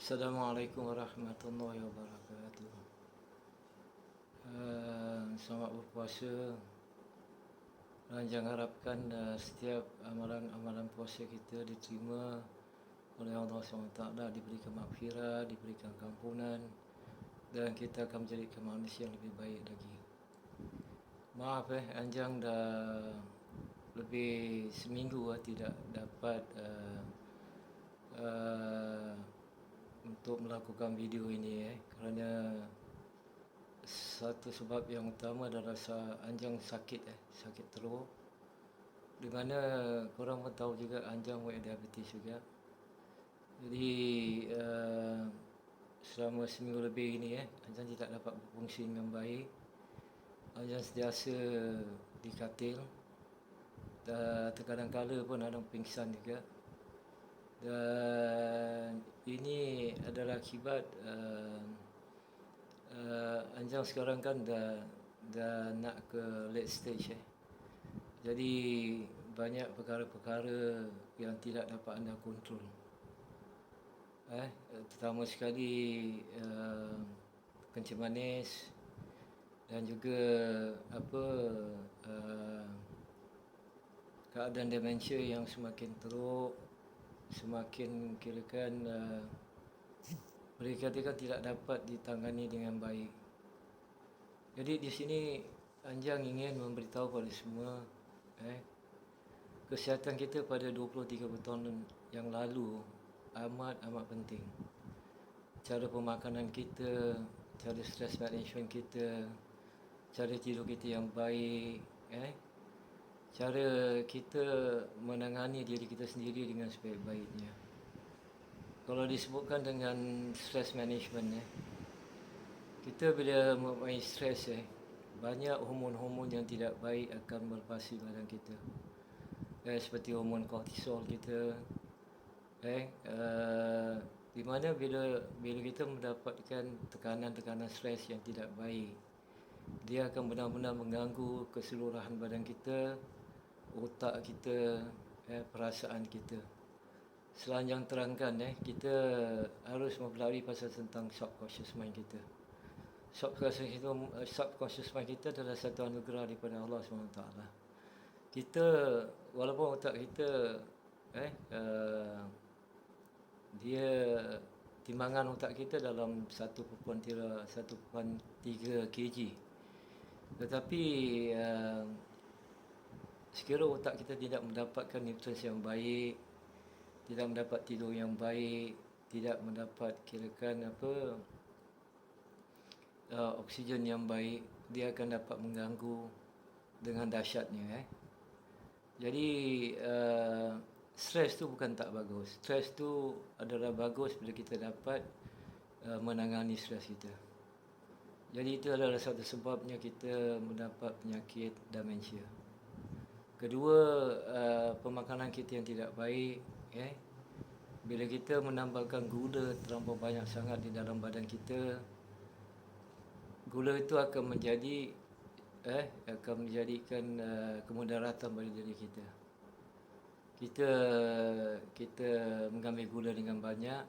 Assalamualaikum warahmatullahi wabarakatuh. Selamat berpuasa. Jangan harapkan setiap amalan-amalan puasa kita diterima oleh Allah SWT, diberikan maghfirah, diberikan kampunan, dan kita akan menjadi manusia yang lebih baik lagi. Maaf Anjang dah lebih seminggu tidak dapat untuk melakukan video ini kerana satu sebab yang utama adalah Anjang sakit teruk. Di mana korang pun tahu juga Anjang buat diabetes juga. Jadi selama seminggu lebih ini Anjang tidak dapat berfungsi dengan baik. Anjang sentiasa di katil, dan terkadang-kala pun Anjang pingsan juga. Dan ini adalah akibat Anjang sekarang kan dah nak ke late stage Jadi banyak perkara-perkara yang tidak dapat anda kontrol. Terutama sekali kencing manis dan juga keadaan demensia yang semakin teruk, semakin kirakan mereka tidak dapat ditangani dengan baik. Jadi di sini Anjang ingin memberitahu kepada semua kesihatan kita pada 20-30 tahun yang lalu amat penting. Cara pemakanan kita, cara stress management kita, cara tidur kita yang baik, cara kita menangani diri kita sendiri dengan sebaik-baiknya. Kalau disebutkan dengan stress management kita bila mempunyai stres banyak hormon-hormon yang tidak baik akan melepasi badan kita. Seperti hormon kortisol kita. Di mana bila kita mendapatkan tekanan stres yang tidak baik, dia akan benar-benar mengganggu keseluruhan badan kita, otak kita, perasaan kita. Selanjang terangkan kita harus mempelajari pasal tentang subconscious mind kita. Subconscious mind kita adalah satu anugerah daripada Allah SWT. Kita, walaupun otak kita dia timbangan otak kita dalam 1.3 kg, tetapi sekiranya otak kita tidak mendapatkan nutrisi yang baik, tidak mendapat tidur yang baik, tidak mendapat oksigen yang baik, dia akan dapat mengganggu dengan dahsyatnya. Jadi stres tu bukan tak bagus. Stres tu adalah bagus bila kita dapat menangani stres kita. Jadi itu adalah satu sebabnya kita mendapat penyakit demensia. Kedua, pemakanan kita yang tidak baik. Bila kita menambahkan gula terlampau banyak sangat di dalam badan kita, gula itu akan menjadikan kemudaratan bagi diri kita. Kita mengambil gula dengan banyak,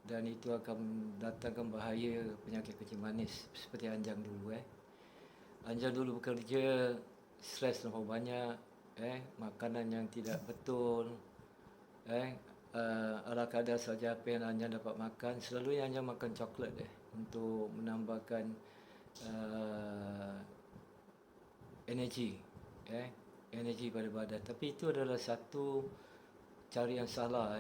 dan itu akan mendatangkan bahaya penyakit kencing manis seperti Anjang dulu. Anjang dulu bekerja, stres terlalu banyak, makanan yang tidak betul, ala kadar saja apa yang Anjang dapat makan. Selalunya Anjang makan coklat untuk menambahkan energi pada badan. Tapi itu adalah satu cara yang salah.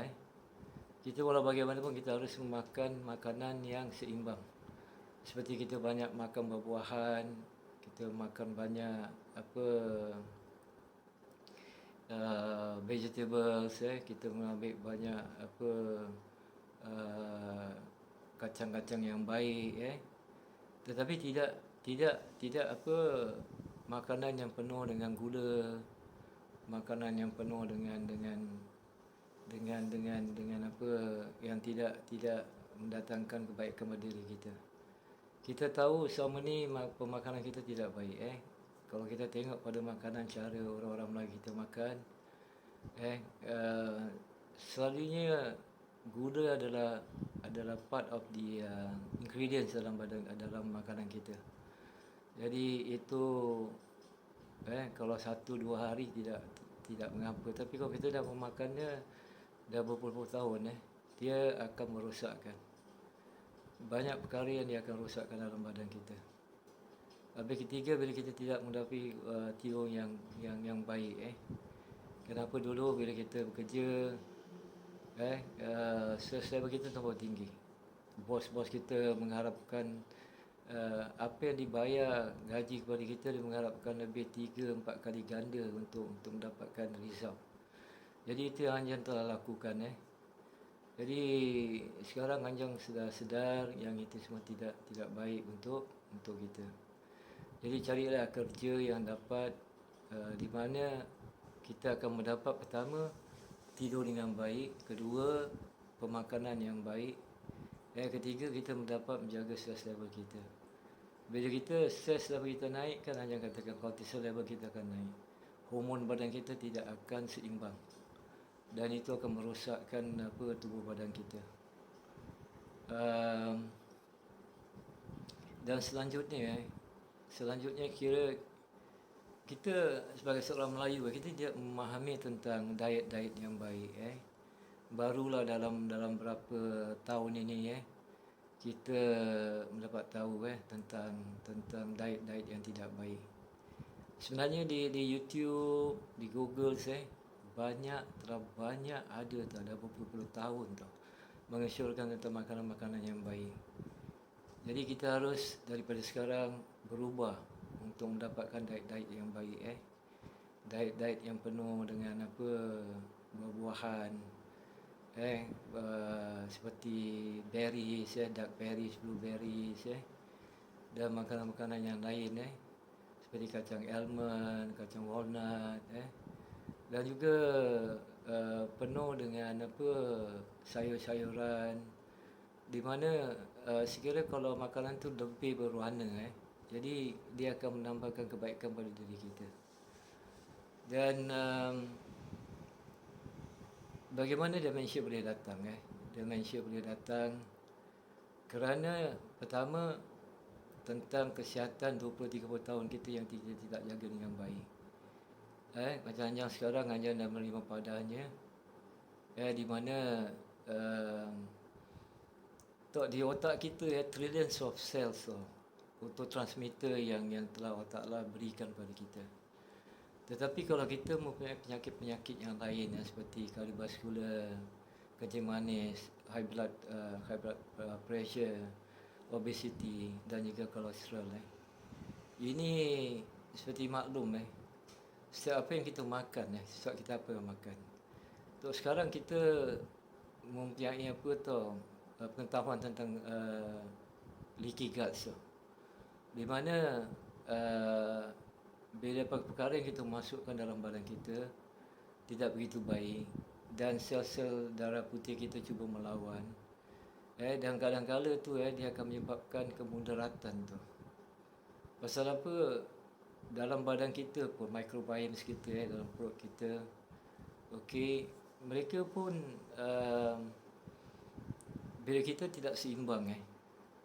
Kita walau bagaimanapun kita harus memakan makanan yang seimbang. Seperti kita banyak makan buah-buahan, kita makan banyak vegetables, kita mengambil banyak kacang-kacang yang baik, tetapi tidak makanan yang penuh dengan gula, makanan yang penuh dengan yang tidak mendatangkan kebaikan pada diri kita. Kita tahu selama ni pemakanan kita tidak baik. Kalau kita tengok pada makanan, cara orang-orang Melayu kita makan, selalunya gula adalah part of the ingredients dalam makanan kita. Jadi itu kalau 1-2 hari tidak mengapa, tapi kalau kita dah memakannya dah berpuluh-puluh tahun dia akan merosakkan. Banyak perkara yang dia akan rosakkan dalam badan kita. Habis ketiga, bila kita tidak mendapat tidur yang baik Kenapa dulu bila kita bekerja stress level kita tambah tinggi. Bos-bos kita mengharapkan apa yang dibayar gaji kepada kita, dia mengharapkan lebih 3-4 kali ganda untuk mendapatkan result. Jadi itu yang Anjang telah lakukan. Jadi sekarang Anjang sudah sedar yang itu semua tidak baik untuk kita. Jadi carilah kerja yang dapat di mana kita akan mendapat, pertama, tidur dengan baik, kedua, pemakanan yang baik, dan ketiga, kita mendapat menjaga stress level kita. Bila kita stress level kita naik, kan Anjang katakan cortisol level kita akan naik. Hormon badan kita tidak akan seimbang. Dan itu akan merosakkan tubuh badan kita. Dan selanjutnya kira kita sebagai seorang Melayu, kita tidak memahami tentang diet yang baik. Barulah dalam berapa tahun ini kita mendapat tahu tentang diet yang tidak baik. Sebenarnya di YouTube, di Google banyak ada dah berpuluh-puluh tahun mengesyorkan tentang makanan-makanan yang baik. Jadi kita harus daripada sekarang berubah untuk mendapatkan diet yang baik. Diet yang penuh dengan buah-buahan, seperti berries, dark berries, blueberries, dan makanan-makanan yang lain, seperti kacang almond, kacang walnut, dan juga penuh dengan sayur-sayuran, di mana sekiranya kalau makanan tu lebih berwarna, jadi dia akan menambahkan kebaikan pada diri kita. Dan bagaimana demensia boleh datang? Demensia boleh datang kerana pertama, tentang kesihatan 20-30 tahun kita yang tidak jaga dengan baik. Macam Anjang sekarang, Anjang dah menerima padanya, di mana di otak kita trillions of cells neurotransmitter yang telah otak Allah berikan pada kita. Tetapi kalau kita mempunyai penyakit-penyakit yang lain seperti kardiovaskular, kencing manis, high blood pressure, obesity dan juga kolesterol, ini seperti maklum, setiap apa yang kita makan, setiap kita apa yang makan. Untuk sekarang kita mempunyai pengetahuan tentang leaky guts, di mana bila perkara yang kita masukkan dalam badan kita tidak begitu baik, dan sel-sel darah putih kita cuba melawan, dan kadang-kadang dia akan menyebabkan kemudaratan Pasal apa? Dalam badan kita pun, microbiome kita dalam perut kita, mereka pun bila kita tidak seimbang,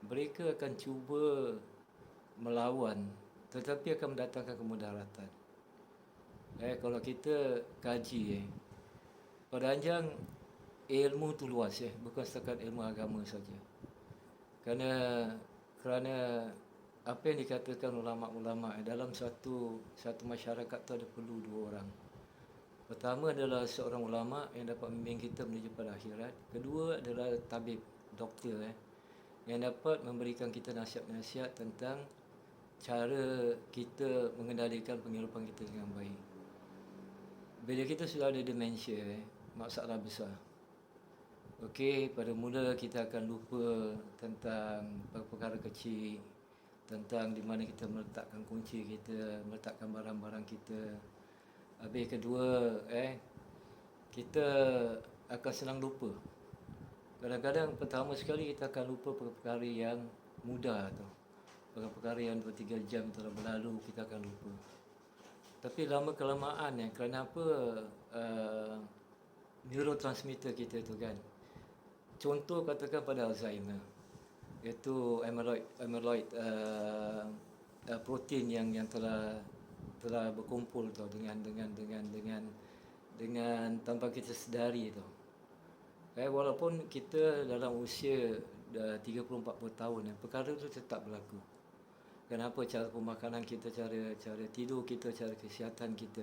mereka akan cuba melawan, tetapi akan mendatangkan kemudaratan. Kalau kita kaji, pada Anjang ilmu tu luas, bukan setakat ilmu agama saja. Kerana apa yang dikatakan ulama-ulama, dalam satu masyarakat tu ada perlu 2 orang. Pertama adalah seorang ulama yang dapat membimbing kita menuju pada akhirat. Kedua adalah tabib, doktor, yang dapat memberikan kita nasihat-nasihat tentang cara kita mengendalikan penghidupan kita dengan baik. Bila kita sudah ada demensia, masalah besar. Pada mula kita akan lupa tentang perkara kecil, tentang di mana kita meletakkan kunci kita, meletakkan barang-barang kita. Habis kedua, kita akan senang lupa. Kadang-kadang pertama sekali kita akan lupa perkara yang mudah perkara yang 2-3 jam telah berlalu, kita akan lupa. Tapi lama kelamaan, kerana apa? Neurotransmitter kita tu contoh katakan pada Alzheimer, iaitu amyloid protein yang telah berkumpul tau dengan tanpa kita sedari tau. Walaupun kita dalam usia dah 30-40 tahun, perkara itu tetap berlaku. Kenapa? Cara pemakanan kita, cara tidur kita, cara kesihatan kita.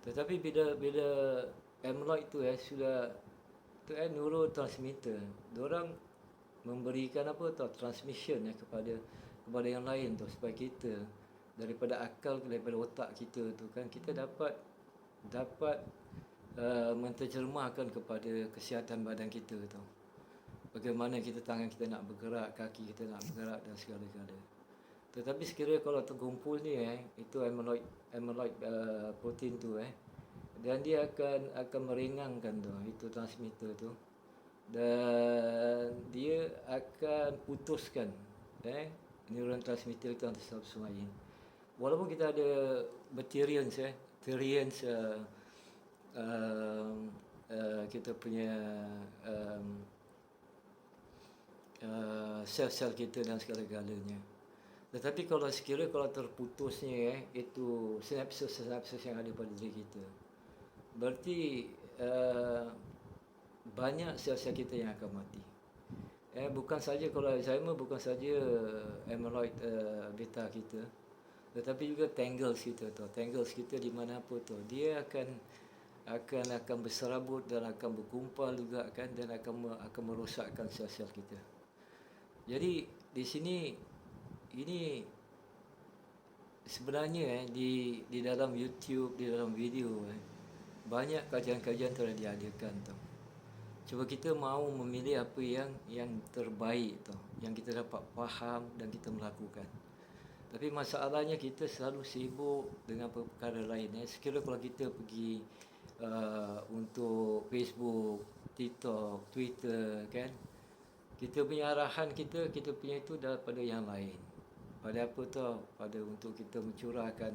Tetapi bila amyloid tu sudah tu neurotransmitter, diorang memberikan transmission kepada yang lain tu, supaya kita daripada akal, daripada otak kita tu kan, kita dapat menterjemahkan kepada kesihatan badan kita tu. Bagaimana tangan kita nak bergerak, kaki kita nak bergerak dan segala-gala. Tetapi sekiranya kalau terkumpul ni itu amyloid protein tu dan dia akan meringankan tu itu transmitter tu, dan dia akan putuskan neurotransmitter itu antara satu sama lain. Walaupun kita ada trillions kita punya sel-sel kita dan segala-galanya. Tetapi kalau terputusnya itu sinapsis yang ada pada diri kita, berarti banyak sel-sel kita yang akan mati. Bukan saja kalau Alzheimer, bukan saja amyloid beta kita, tetapi juga tangles kita tu. Tangles kita di mana apa tu, dia akan berserabut dan akan berkumpul juga kan, dan akan merosakkan sel-sel kita. Jadi di sini ini sebenarnya di dalam YouTube, di dalam video banyak kajian-kajian telah diadakan tu. Cuba kita mahu memilih apa yang terbaik tu, yang kita dapat faham dan kita melakukan. Tapi masalahnya kita selalu sibuk dengan perkara lain. Sekiranya kalau kita pergi untuk Facebook, TikTok, Twitter kan, kita punya arahan kita punya itu daripada yang lain. Pada apa tau? Pada untuk kita mencurahkan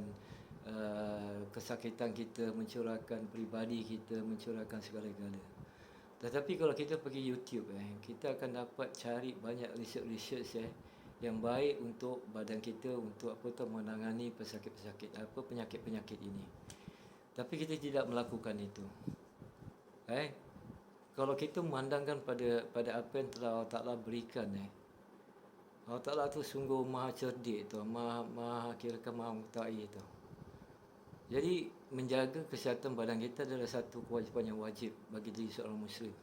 kesakitan kita, mencurahkan peribadi kita, mencurahkan segala-gala. Tetapi kalau kita pergi YouTube kita akan dapat cari banyak research yang baik untuk badan kita, untuk menangani penyakit-penyakit ini. Tapi kita tidak melakukan itu. Kalau kita memandangkan pada apa yang telah Allah Ta'ala berikan, Allah Ta'ala tu sungguh maha cerdik tu, maha kirakan maha mengetahui tu. Jadi menjaga kesihatan badan kita adalah satu kewajipan yang wajib bagi diri seorang Muslim.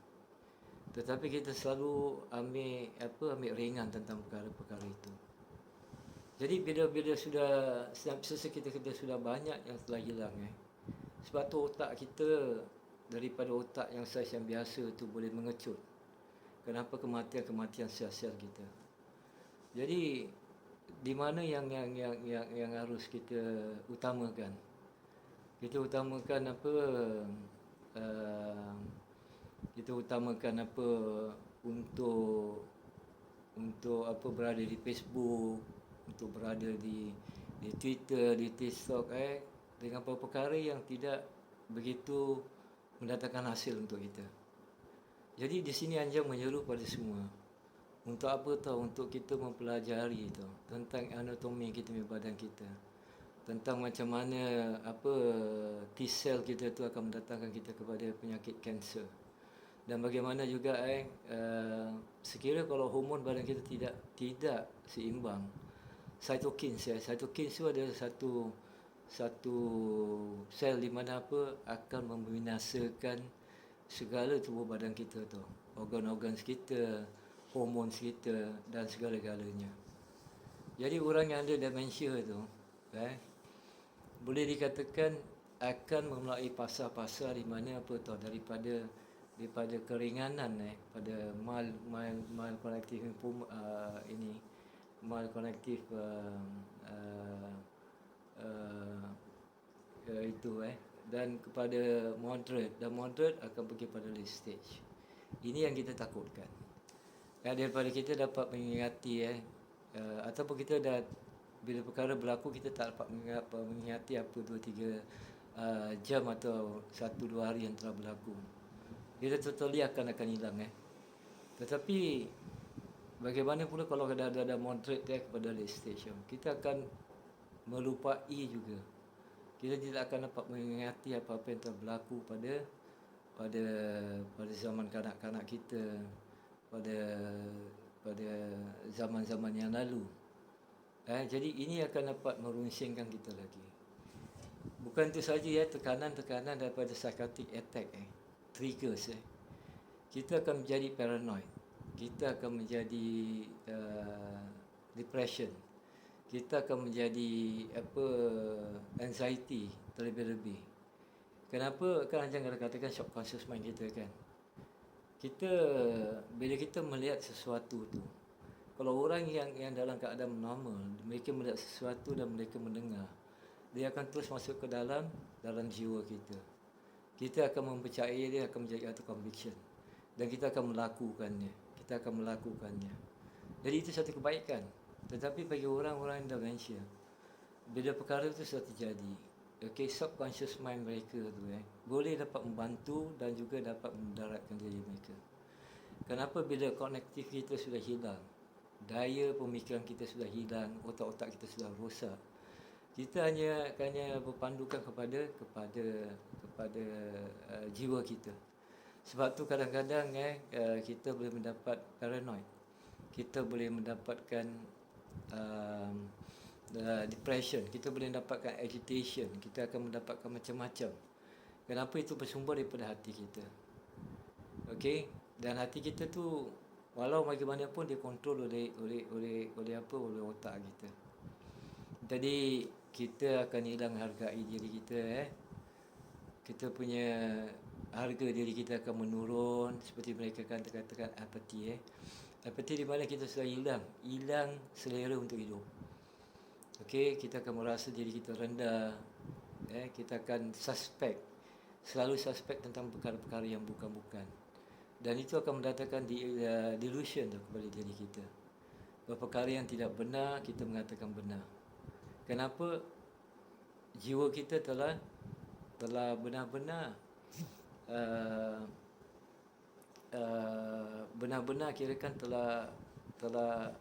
Tetapi kita selalu ambil ringan tentang perkara-perkara itu. Jadi bila sudah sinapsis kita sudah banyak yang telah hilang sebab tu otak kita, daripada otak yang saiz yang biasa tu boleh mengecut. Kenapa? Kematian sel-sel kita. Jadi di mana yang harus kita utamakan? Kita utamakan untuk berada di Facebook, untuk berada di Twitter, di TikTok dengan perkara yang tidak begitu mendatangkan hasil untuk kita. Jadi di sini Anjang menyeru pada semua untuk untuk kita mempelajari tentang anatomi kita, badan kita, tentang macam mana T-cell kita tu akan mendatangkan kita kepada penyakit kanser, dan bagaimana juga sekiranya kalau hormon badan kita tidak seimbang, cytokins itu adalah satu sel di mana akan membinasakan segala tubuh badan kita tu, organ-organ kita, hormon kita dan segala-galanya. Jadi orang yang ada demensia tu boleh dikatakan akan melalui fasa-fasa di mana daripada keringanan pada mild cognitive mild cognitive dan kepada moderate, dan moderate akan pergi pada late stage. Ini yang kita takutkan. Daripada kita dapat mengingati ataupun kita dah bila perkara berlaku kita tak dapat mengingati 2-3 jam atau 1-2 hari yang telah berlaku. Dia totally akan hilang Tetapi bagaimana pula kalau ada moderate kepada late stage, kita akan melupai juga. Kita tidak akan dapat mengingati apa-apa yang telah berlaku pada pada pada zaman kanak-kanak kita, pada pada zaman-zaman yang lalu. Jadi ini akan dapat merunsingkan kita lagi. Bukan itu saja tekanan-tekanan daripada psychotic attack triggers kita akan menjadi paranoid. Kita akan menjadi depression. Kita akan menjadi anxiety terlebih-lebih. Kenapa kan jangan katakan subconscious mind kita kan? Kita bila kita melihat sesuatu tu, kalau orang yang dalam keadaan normal, mereka melihat sesuatu dan mereka mendengar, dia akan terus masuk ke dalam jiwa kita. Kita akan mempercayai dia, akan menjadi satu conviction, dan kita akan melakukannya. Jadi itu satu kebaikan. Tetapi bagi orang-orang yang demensia, bila perkara itu sudah terjadi, subconscious mind mereka tu boleh dapat membantu dan juga dapat mendaratkan diri mereka. Kenapa? Bila konektif kita sudah hilang, daya pemikiran kita sudah hilang, otak-otak kita sudah rosak, kita hanya berpandukan kepada jiwa kita. Sebab tu kadang-kadang kita boleh mendapat paranoid, kita boleh mendapatkan depression, kita boleh mendapatkan agitation, kita akan mendapatkan macam-macam. Kenapa? Itu bersumber daripada hati kita. Dan hati kita tu walau bagaimanapun dia kontrol oleh otak kita. Jadi kita akan hilang hargai diri kita. Kita punya harga diri kita akan menurun, seperti mereka katakan apathy. Apathy di mana kita sudah hilang selera untuk hidup. Kita akan merasa diri kita rendah. Kita akan selalu suspek tentang perkara-perkara yang bukan-bukan. Dan itu akan mendatangkan delusion kepada diri kita. Perkara yang tidak benar kita mengatakan benar. Kenapa? Jiwa kita telah benar-benar benar-benar kirakan telah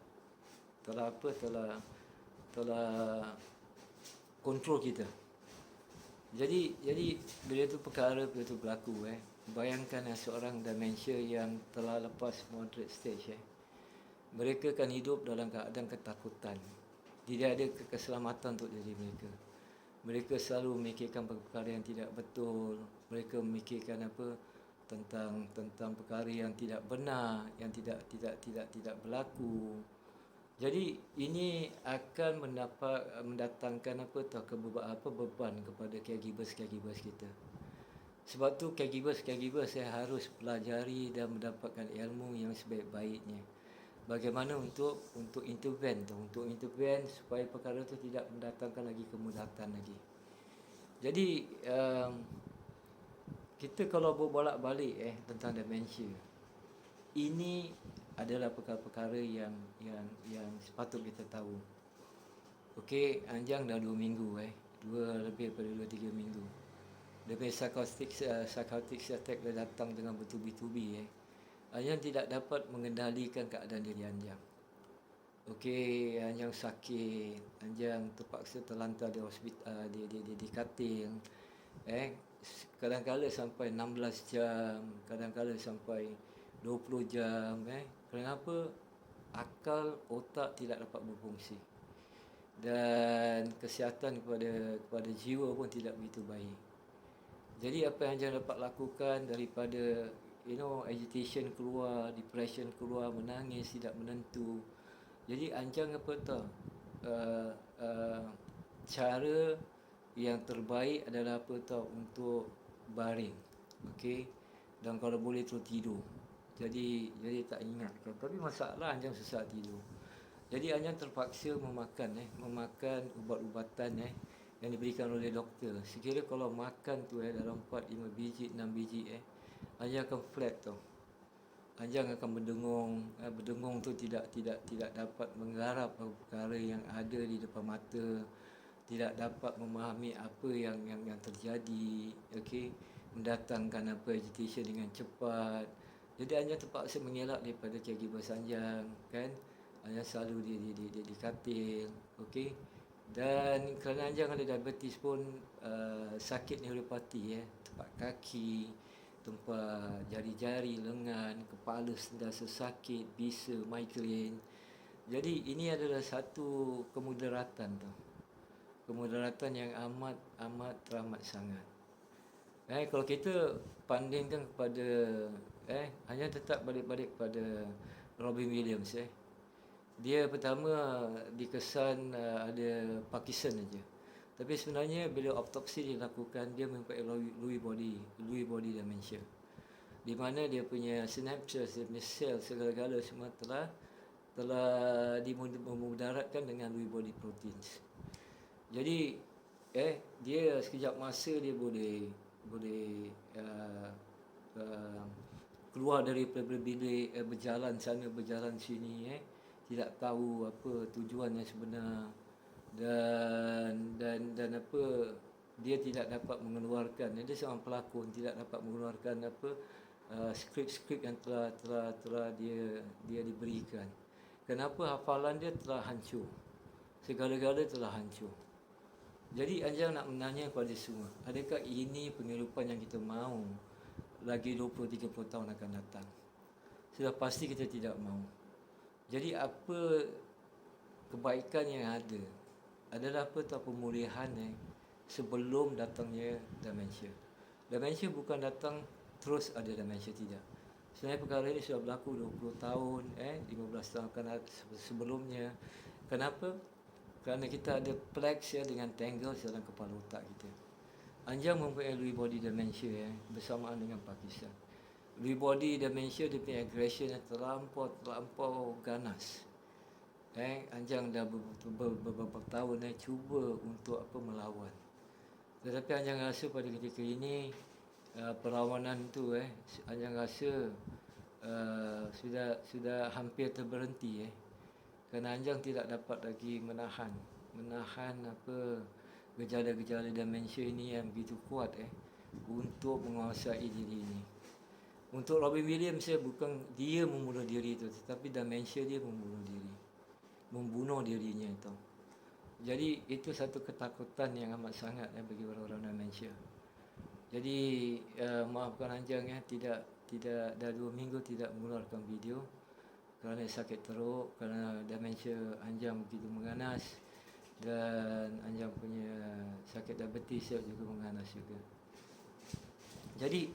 kontrol kita. Jadi bila itu berlaku, bayangkan seorang demensia yang telah lepas moderate stage, mereka akan hidup dalam keadaan ketakutan. Tidak ada keselamatan untuk diri mereka. Mereka selalu memikirkan perkara yang tidak betul. Mereka memikirkan tentang perkara yang tidak benar, yang tidak berlaku. Jadi ini akan mendatangkan beban kepada caregivers kita. Sebab tu caregivers saya harus pelajari dan mendapatkan ilmu yang sebaik-baiknya. Bagaimana untuk intervene supaya perkara itu tidak mendatangkan lagi kemudatan lagi. Jadi kita kalau berbolak-balik tentang demensia, ini adalah perkara-perkara yang sepatut kita tahu. Anjang dah 2 minggu lebih daripada 2-3 minggu. Lebih psychotic attack dah datang dengan bertubi-tubi. Anjang tidak dapat mengendalikan keadaan diri Anjang. Anjang sakit, Anjang terpaksa terlantar di hospital, di katil. Kadang-kadang sampai 16 jam, kadang-kadang sampai 20 jam. Kenapa? Akal otak tidak dapat berfungsi. Dan kesihatan kepada jiwa pun tidak begitu baik. Jadi apa yang Anjang dapat lakukan daripada agitation keluar, depression keluar, menangis, tidak menentu. Jadi Anjang cara yang terbaik adalah untuk baring. Dan kalau boleh tidur. Jadi tak ingat. Tapi masalah Anjang susah tidur. Jadi Anjang terpaksa memakan ubat-ubatan yang diberikan oleh doktor. Sekiranya kalau makan tu dalam 4-5 biji, 6 biji Anjang akan flat tau. Anjang akan berdengung tu tidak dapat menggarap perkara yang ada di depan mata, tidak dapat memahami apa yang terjadi. Mendatangkan agitation dengan cepat. Jadi Anjang terpaksa mengelak daripada caregiver Anjang, kan. Anjang selalu di katil, okey. Dan kerana Anjang ada diabetes pun, sakit neuropati, tempat kaki, tempat jari-jari, lengan, kepala sentiasa sakit, bisa, migraine. Jadi ini adalah satu kemudaratan tu. Kemudaratan yang amat teramat sangat. Kalau kita bandingkan kepada hanya tetap balik pada Robin Williams. Dia pertama dikesan ada Parkinson saja. Tapi sebenarnya bila autopsi dilakukan, dia mempunyai Lewy body dementia. Di mana dia punya synapses, dia punya sel, segala-gala semua telah dimudaratkan dengan Lewy body proteins. Jadi dia sekejap masa dia boleh keluar daripada bilik, berjalan sana berjalan sini, tidak tahu apa tujuannya sebenar, dan apa, dia tidak dapat mengeluarkan, dia seorang pelakon, tidak dapat mengeluarkan apa skrip-skrip yang telah dia diberikan. Kenapa? Hafalan dia telah hancur, segala-gala telah hancur. Jadi Anjang nak menanya kepada semua, adakah ini penghidupan yang kita mahu lagi 20-30 tahun akan datang? Sudah pasti kita tidak mahu. Jadi apa kebaikan yang ada adalah apa tahu pemulihan sebelum datangnya demensia. Demensia bukan datang terus ada demensia, tidak. Sebenarnya perkara ini sudah berlaku 20 tahun, 15 tahun sebelumnya. Kenapa? Kerana kita ada plaques dengan tangles dalam kepala otak kita. Anjang mempunyai Lewy body dementia bersamaan dengan Parkinson. Lewy body dementia dia punya aggression yang terlampau ganas. Anjang dah beberapa tahun cuba untuk melawan. Tetapi Anjang rasa pada ketika ini perlawanan tu Anjang rasa sudah hampir terberhenti. Kerana Anjang tidak dapat lagi menahan apa gejala-gejala demensia ini yang begitu kuat untuk menguasai diri ini. Untuk Robin Williams, bukan dia membunuh diri itu, tetapi demensia dia membunuh dirinya itu. Jadi itu satu ketakutan yang amat sangat bagi orang-orang demensia. Jadi maafkan Anjang tidak dah 2 minggu tidak mengeluarkan video kerana sakit teruk, kerana demensia Anjang begitu mengganas, dan Anjang punya sakit diabetes juga mengganas juga. Jadi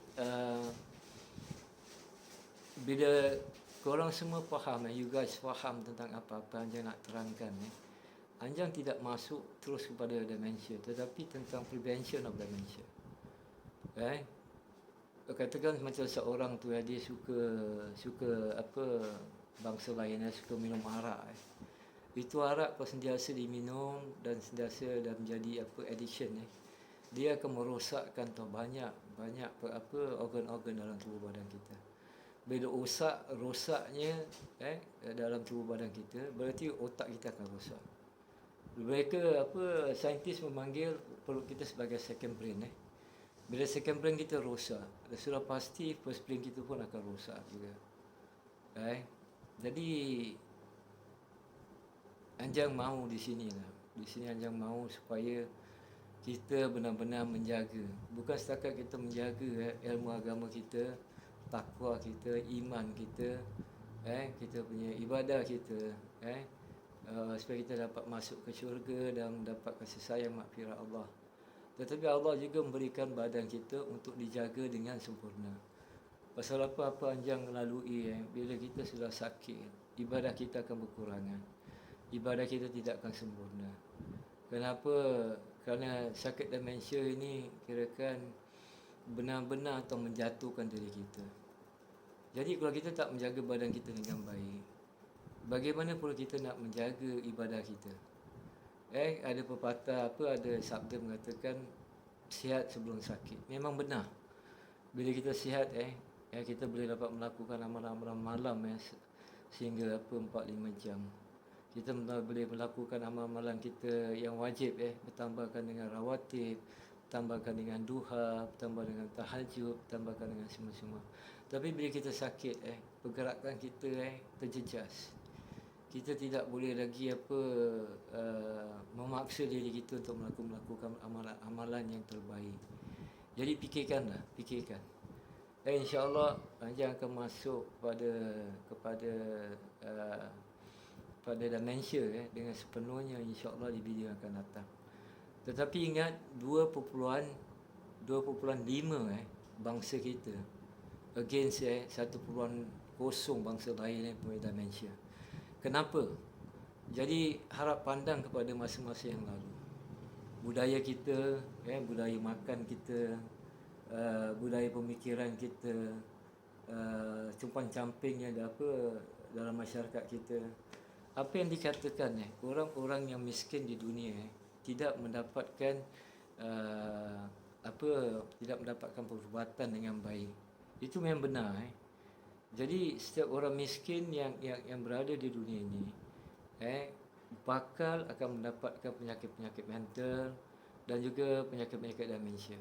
bila korang semua faham, you guys faham tentang apa-apa Anjang nak terangkan, Anjang tidak masuk terus kepada demensia, tetapi tentang prevention of dementia. Katakan macam seorang tu dia suka apa bangsa lain, suka minum arak. Itu arak kalau sentiasa diminum dan sentiasa dah menjadi addiction, dia akan merosakkan banyak organ-organ dalam tubuh badan kita. Bila rosaknya dalam tubuh badan kita, berarti otak kita akan rosak. Mereka saintis memanggil perut kita sebagai second brain. Bila second brain kita rosak, sudah pasti first brain kita pun akan rosak juga. Jadi Anjang mahu di sini Anjang mahu supaya kita benar-benar menjaga, bukan setakat kita menjaga ilmu agama kita, takwa kita, iman kita, kita punya ibadah kita, supaya kita dapat masuk ke syurga dan dapat kasih sayang makfirat Allah. Tetapi Allah juga memberikan badan kita untuk dijaga dengan sempurna. Pasal apa Anjang lalui, bila kita sudah sakit, ibadah kita akan berkurangan. Ibadah kita tidak akan sempurna. Kenapa? Kerana sakit demensia ini kirakan benar-benar atau menjatuhkan diri kita. Jadi kalau kita tak menjaga badan kita dengan baik, bagaimana pula kita nak menjaga ibadah kita? Ada pepatah ada sabda mengatakan sihat sebelum sakit. Memang benar. Bila kita sihat kita boleh dapat melakukan amalan-amalan malam sehingga 4-5 jam. Kita boleh melakukan amalan-amalan kita yang wajib bertambahkan dengan rawatib, bertambahkan dengan duha, bertambah dengan tahajud, bertambahkan dengan semua-semua. Tapi bila kita sakit pergerakan kita terjejas. Kita tidak boleh lagi memaksa diri kita untuk melakukan amalan yang terbaik. Jadi fikirkan. InsyaAllah Anjang akan masuk pada demensia dengan sepenuhnya insyaAllah di video yang akan datang. Tetapi ingat 2.5 bangsa kita against 1.0 bangsa lain yang punya demensia. Kenapa? Jadi harap pandang kepada masa-masa yang lalu. Budaya kita, budaya makan kita, budaya pemikiran kita, cumpang-camping yang ada dalam masyarakat kita. Apa yang dikatakan orang-orang yang miskin di dunia tidak mendapatkan tidak mendapatkan perubatan dengan baik. Itu memang benar. Jadi setiap orang miskin yang berada di dunia ini bakal akan mendapatkan penyakit-penyakit mental dan juga penyakit-penyakit demensia.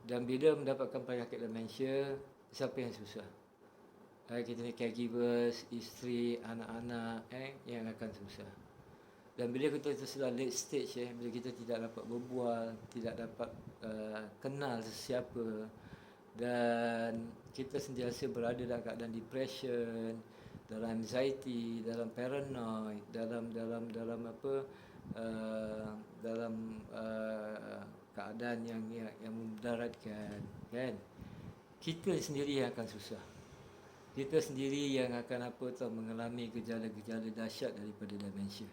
Dan bila mendapatkan penyakit demensia, siapa yang susah? Kita ni caregivers, isteri, anak-anak yang akan susah. Dan bila kita sudah late stage bila kita tidak dapat berbual, tidak dapat kenal sesiapa, dan kita sentiasa berada dalam keadaan depression, dalam anxiety, dalam paranoid, dalam keadaan yang memudaratkan, kan? Kita sendiri yang akan susah. Kita sendiri yang akan mengalami gejala-gejala dahsyat daripada demensia.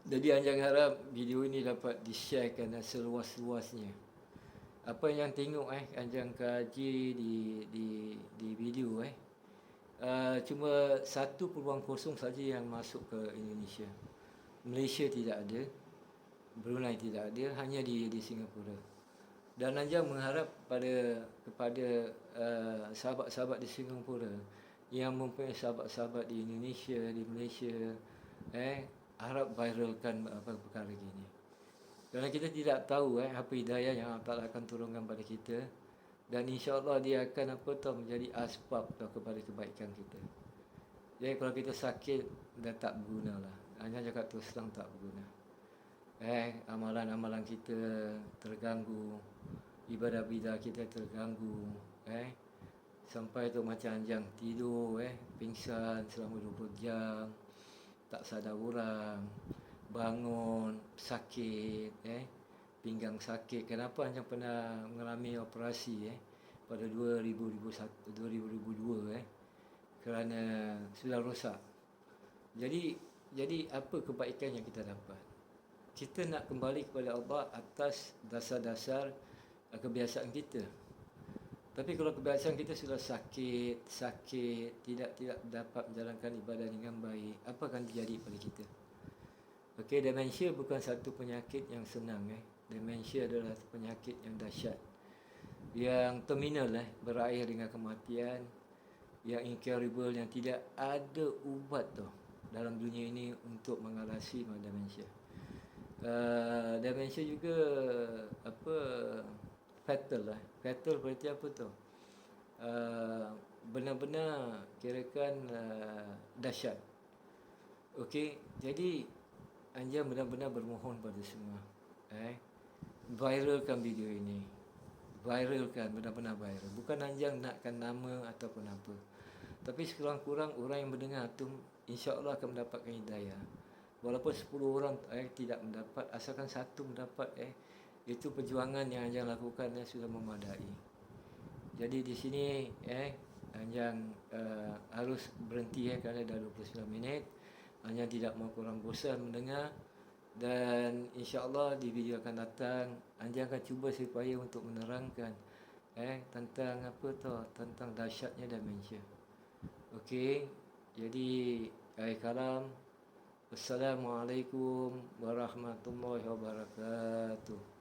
Jadi Anjang harap video ini dapat di-sharekan seluas-luasnya. Apa yang tengok Anjang kaji di video cuma 1.0 saja yang masuk ke Indonesia. Malaysia tidak ada, Brunei tidak ada, hanya di Singapura. Dan Anjang mengharap kepada sahabat-sahabat di Singapura yang mempunyai sahabat-sahabat di Indonesia, di Malaysia, harap viralkan perkara ini. Kerana kita tidak tahu apa hidayah yang Allah Ta'ala akan turunkan pada kita, dan insya-Allah dia akan menjadi asbab kepada kebaikan kita. Jadi kalau kita sakit dah tak bergunalah. Hanya cakap terus terang tak berguna. Amalan-amalan kita terganggu, ibadah-ibadah kita terganggu, sampai tu macam Anjang tidur pingsan selama 20 jam, tak sadar orang, bangun sakit, pinggang sakit. Kenapa Anjang pernah mengalami operasi pada 2002 kerana sudah rosak. Jadi apa kebaikan yang kita dapat? Kita nak kembali kepada Allah atas dasar-dasar kebiasaan kita. Tapi kalau kebiasaan kita sudah sakit, tidak dapat menjalankan ibadah dengan baik, apa akan terjadi pada kita? Okey, demensia bukan satu penyakit yang senang. Demensia adalah penyakit yang dahsyat, yang terminal, berakhir dengan kematian, yang incurable, yang tidak ada ubat dalam dunia ini untuk mengatasi demensia. Demensia juga fatal. Fatal berarti apa tu? Benar-benar kirakan dahsyat. Okey, jadi Anjang benar-benar bermohon pada semua, viralkan video ini. Viralkan, benar-benar viral. Bukan Anjang nakkan nama ataupun apa, tapi sekurang-kurang orang yang mendengar tu insya-Allah akan mendapatkan hidayah. Walaupun 10 orang tidak mendapat, asalkan satu mendapat, itu perjuangan yang Anjang lakukan sudah memadai. Jadi di sini Anjang harus berhenti kerana dah 29 minit. Anjang tidak mahu korang bosan mendengar, dan insya-Allah di video akan datang Anjang akan cuba supaya untuk menerangkan tentang tentang dahsyatnya demensia. Okey, jadi kalam. Assalamualaikum warahmatullahi wabarakatuh.